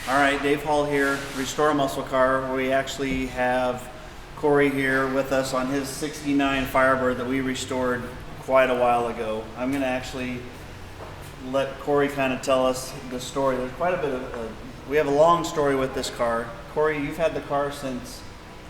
All right, Dave Hall here, Restore a Muscle Car. We actually have Cory here with us on his 69 Firebird that we restored quite a while ago. I'm going to actually let Cory kind of tell us the story. There's quite a bit of, we have a long story with this car. Cory, you've had the car since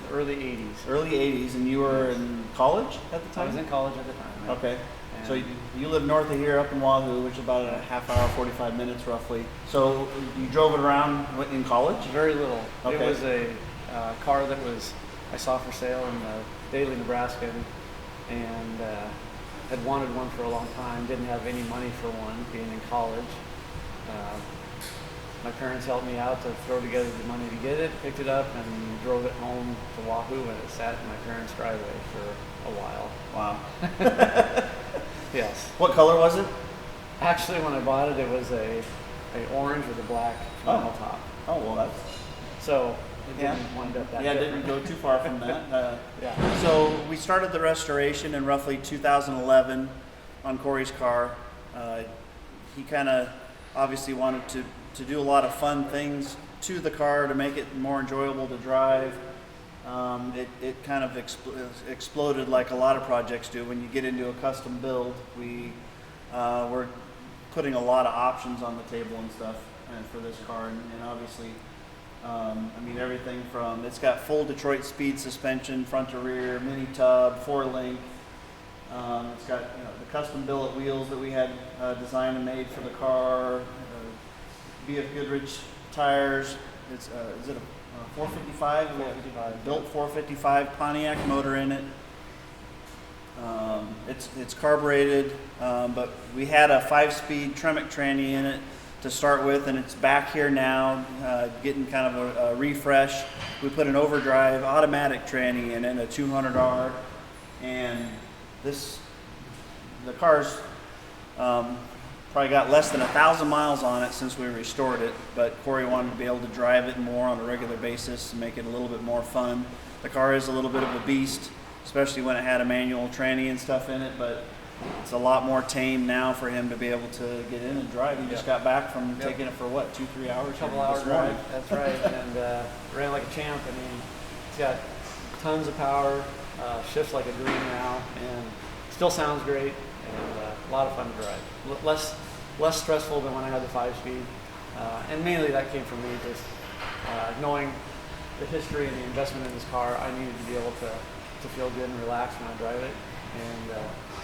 the early 80s. Early 80s, and you were in college at the time? I was in college at the time. Yeah. Okay. So you live north of here, up in Wahoo, which is about a half hour, 45 minutes roughly. So you drove it around in college? Very little. Okay. It was a car that I saw for sale in Daly, Nebraska, and had wanted one for a long time. Didn't have any money for one, being in college. My parents helped me out to throw together the money to get it, picked it up, and drove it home to Wahoo, and it sat in my parents' driveway for a while. Wow. Yes. What color was it? Actually, when I bought it, it was a orange with a black vinyl top. Oh, well, that's... So it didn't wind up that Yeah, it different. didn't go too far from that. Yeah. So we started the restoration in roughly 2011 on Cory's car. He kind of obviously wanted to do a lot of fun things to the car to make it more enjoyable to drive. It kind of exploded like a lot of projects do. When you get into a custom build, we're putting a lot of options on the table and stuff for this car, and obviously, I mean, everything from, it's got full Detroit speed suspension, front to rear, mini tub, 4-link. It's got the custom billet wheels that we had designed and made for the car, BF Goodrich tires. Is it a 455? 455. Built 455 Pontiac motor in it. It's carbureted, but we had a 5-speed Tremec tranny in it to start with, and it's back here now, getting kind of a refresh. We put an overdrive automatic tranny in it, a 200R, and the car's probably got less than 1,000 miles on it since we restored it, but Cory wanted to be able to drive it more on a regular basis and make it a little bit more fun. The car is a little bit of a beast, especially when it had a manual tranny and stuff in it, but it's a lot more tame now for him to be able to get in and drive. He just got back from taking it for what, 2-3 hours? A couple hours drive, that's right, and ran like a champ. I mean, it's got tons of power, shifts like a dream now, and still sounds great, and a lot of fun to drive. Less stressful than when I had the 5-speed, and mainly that came from me just knowing the history and the investment in this car. I needed to be able to feel good and relaxed when I drive it, and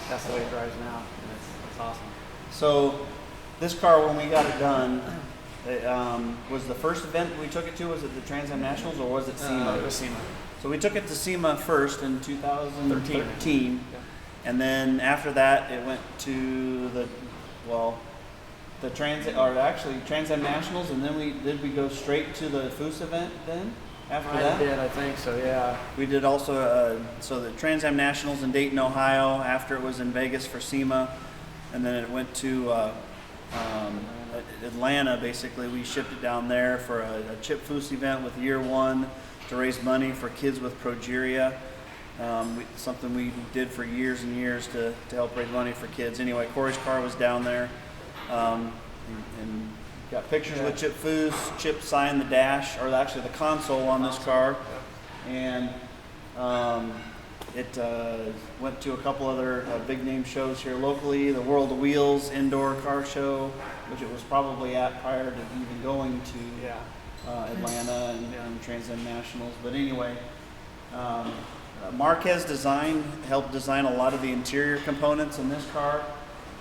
that's the way it drives now, and it's awesome. So this car, when we got it done, was the first event we took it to, was it the Trans Am Nationals, or was it SEMA? It was SEMA. So we took it to SEMA first in 2013, Yeah. and then after that it went to the Trans Am Nationals, and then did we go straight to the Foose event then? After that? I did, I think so, yeah. We did also, so the Trans Am Nationals in Dayton, Ohio, after it was in Vegas for SEMA, and then it went to Atlanta, basically. We shipped it down there for a Chip Foose event with Year One to raise money for kids with progeria. Something we did for years and years to help raise money for kids. Anyway, Cory's car was down there, and got pictures with Chip Foose. Chip signed the dash, or actually the console on this car, and it went to a couple other big name shows here locally. The World of Wheels indoor car show, which it was probably at prior to even going to Atlanta and Trans Am Nationals. But anyway, Marquez Design helped design a lot of the interior components in this car.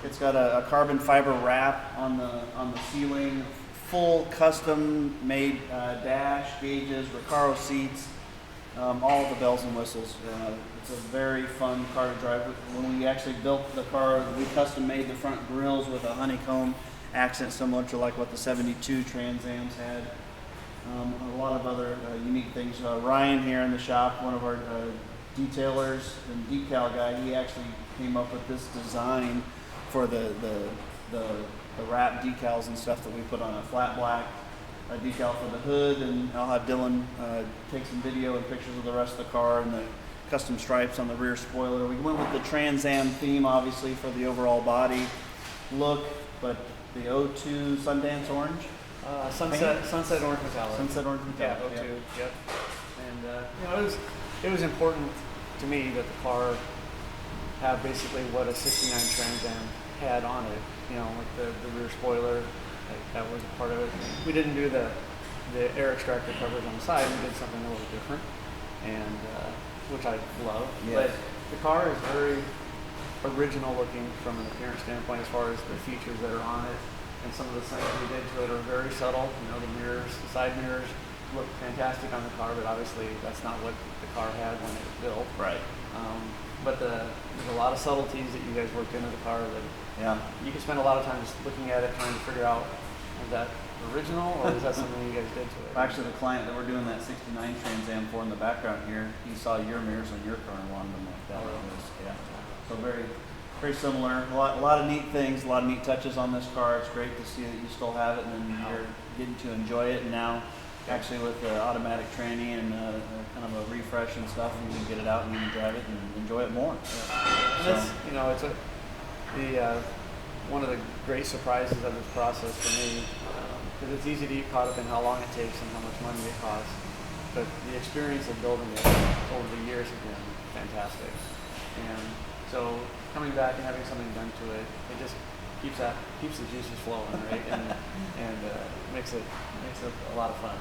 It's got a carbon fiber wrap on the ceiling, full custom made dash, gauges, Recaro seats, all the bells and whistles. It's a very fun car to drive. When we actually built the car, we custom made the front grills with a honeycomb accent similar to like what the 72 Trans Ams had. A lot of other unique things. Ryan here in the shop, one of our detailers and decal guy, he actually came up with this design for the wrap decals and stuff that we put on a flat black decal for the hood, and I'll have Dylan take some video and pictures of the rest of the car and the custom stripes on the rear spoiler. We went with the Trans Am theme, obviously, for the overall body look, but the O2 Sundance Orange Sunset orange metallic. Sunset orange Yeah, metallic. O2. Yep. And you know, it was important to me that the car have basically what a '69 Trans Am had on it. You know, like the rear spoiler, like that was a part of it. We didn't do the air extractor coverage on the side. We did something a little different, and which I love. Yes. But the car is very original looking from an appearance standpoint, as far as the features that are on it, and some of the things we did to it are very subtle. You know, the mirrors, the side mirrors look fantastic on the car, but obviously that's not what the car had when it was built. Right. But there's a lot of subtleties that you guys worked into the car that you can spend a lot of time just looking at it, trying to figure out, is that original or is that something you guys did to it? Actually, the client that we're doing that '69 Trans Am for in the background here, he saw your mirrors on your car and wanted them like that. Oh, really? Yeah. So very similar. A lot of neat things, a lot of neat touches on this car. It's great to see that you still have it and you're getting to enjoy it. And now, actually, with the automatic tranny and kind of a refresh and stuff, you can get it out and you can drive it and enjoy it more. Yeah. And that's, you know, it's one of the great surprises of this process for me, because it's easy to get caught up in how long it takes and how much money it costs. But the experience of building it over the years has been fantastic. And so coming back and having something done to it, it just keeps the juices flowing, right? and makes it a lot of fun.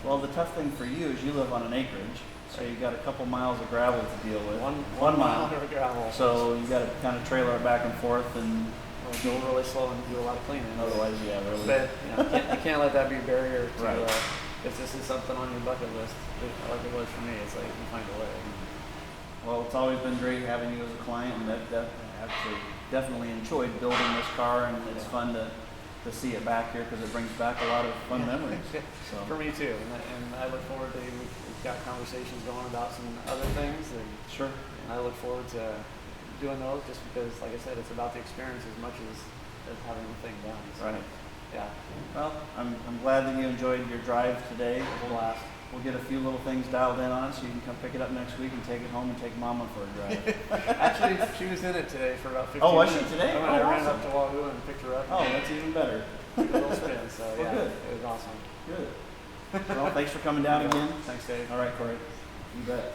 Well, the tough thing for you is you live on an acreage, so you got a couple miles of gravel to deal with. One mile of gravel. So you got to kind of trailer it back and forth and go really slow and do a lot of cleaning. otherwise, yeah, really. But you know, you can't let that be a barrier to Right. if this is something on your bucket list, like it was for me. It's like you find a way. Well, it's always been great having you as a client, and that actually definitely enjoyed building this car, and it's fun to see it back here because it brings back a lot of fun memories. So. For me too, and I look forward to we've got conversations going about some other things, and Sure. and I look forward to doing those just because, like I said, it's about the experience as much as having the thing done. So, Right. Yeah. Well, I'm glad that you enjoyed your drive today. It was a blast. We'll get a few little things dialed in on it so you can come pick it up next week and take it home and take Mama for a drive. Actually, she was in it today for about 15 Oh, was she minutes. today? I Oh, ran awesome. up to Wahoo and picked her up. Oh, that's even better. Took a little spin, so Well, yeah, good. it was awesome. Good. Well, thanks for coming down again. Thanks, Dave. All right, Corey. You bet.